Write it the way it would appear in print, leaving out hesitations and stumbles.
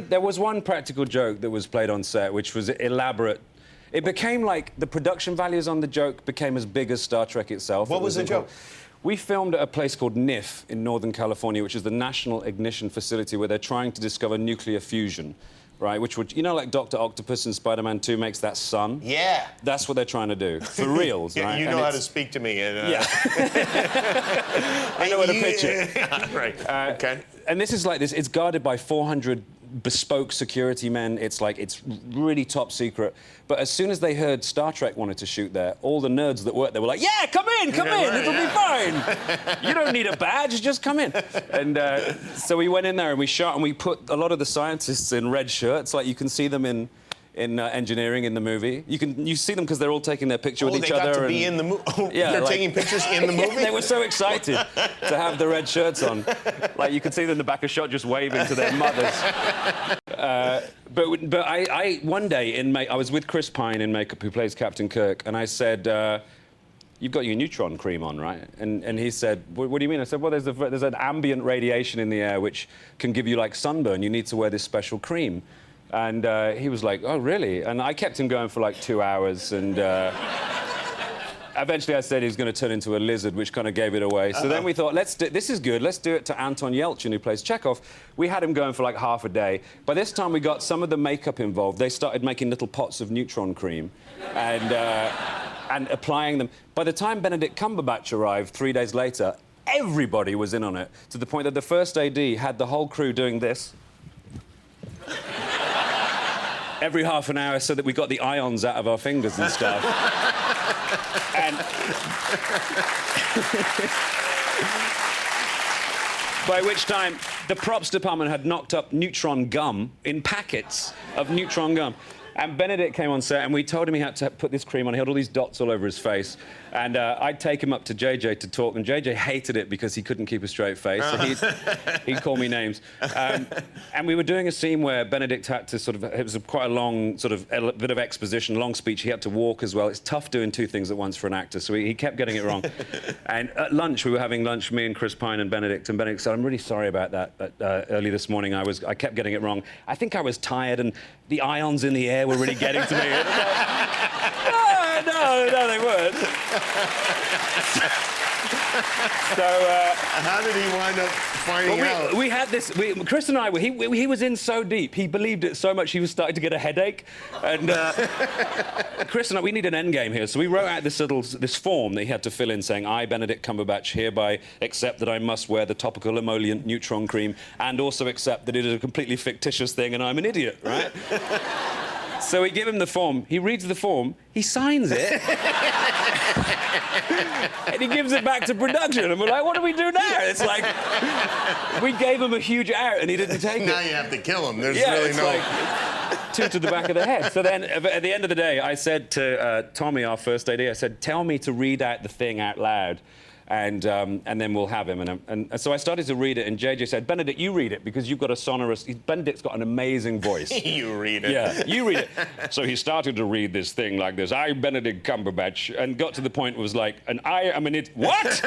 There was one practical joke that was played on set, which was elaborate. It became like the production values on the joke became as big as Star Trek itself. What was the joke? We filmed at a place called NIF in Northern California, which is the National Ignition Facility, where they're trying to discover nuclear fusion, right? Which would, you know, like Dr. Octopus in Spider-Man 2 makes that sun? Yeah. That's what they're trying to do, for reals, Yeah, right? you know how to speak to me. And, Yeah. I know how to pitch it. Right, okay. And this is like this, it's guarded by 400 bespoke security men. It's like, it's really top secret. But as soon as they heard Star Trek wanted to shoot there, all the nerds that worked there were like, yeah, come in, right, it'll be fine. You don't need a badge, just come in. And so we went in there and we shot, and we put a lot of the scientists in red shirts, like you can see them in engineering in the movie. You see them because they're all taking their picture with each other. They got to be in the movie. Oh, yeah, they're taking pictures in the movie? Yeah, they were so excited to have the red shirts on. Like, you could see them in the back of shot just waving to their mothers. But I one day I was with Chris Pine in makeup, who plays Captain Kirk, and I said, you've got your neutron cream on, right? And he said, what do you mean? I said, well, there's an ambient radiation in the air which can give you, like, sunburn. You need to wear this special cream. And he was like, oh, really? And I kept him going for, like, 2 hours, and eventually I said he was going to turn into a lizard, which kind of gave it away. So then we thought, this is good. Let's do it to Anton Yelchin, who plays Chekhov. We had him going for, like, half a day. By this time, we got some of the makeup involved. They started making little pots of neutron cream and applying them. By the time Benedict Cumberbatch arrived 3 days later, everybody was in on it, to the point that the first AD had the whole crew doing this every half an hour, so that we got the ions out of our fingers and stuff. And by which time the props department had knocked up neutron gum in packets of neutron gum. And Benedict came on set, and we told him he had to put this cream on. He had all these dots all over his face. And I'd take him up to JJ to talk, and JJ hated it because he couldn't keep a straight face. So he'd call me names. And we were doing a scene where Benedict had to sort of... It was quite a long sort of bit of exposition, long speech. He had to walk as well. It's tough doing two things at once for an actor, so he kept getting it wrong. And at lunch, we were having lunch, me and Chris Pine and Benedict said, I'm really sorry about that, but early this morning I kept getting it wrong. I think I was tired, and the ions in the air were really getting to me. No, they weren't. So, how did he wind up finding out? We had this... Chris and I, he was in so deep, he believed it so much he was starting to get a headache. And Chris and I, we need an end game here. So we wrote out this form that he had to fill in saying, I, Benedict Cumberbatch, hereby accept that I must wear the topical emollient neutron cream, and also accept that it is a completely fictitious thing and I'm an idiot, right? So we give him the form. He reads the form. He signs it. And he gives it back to production. And we're like, what do we do now? It's like, we gave him a huge out and he didn't take it. Now you have to kill him. There's yeah, really it's no... like two to the back of the head. So then, at the end of the day, I said to Tommy, our first AD, I said, tell me to read out the thing out loud. And then we'll have him. And so I started to read it, and JJ said, Benedict, you read it, because you've got a sonorous... Benedict's got an amazing voice. You read it. Yeah, you read it. So he started to read this thing like this, I, Benedict Cumberbatch, and got to the point where it was like, and I am an it... What?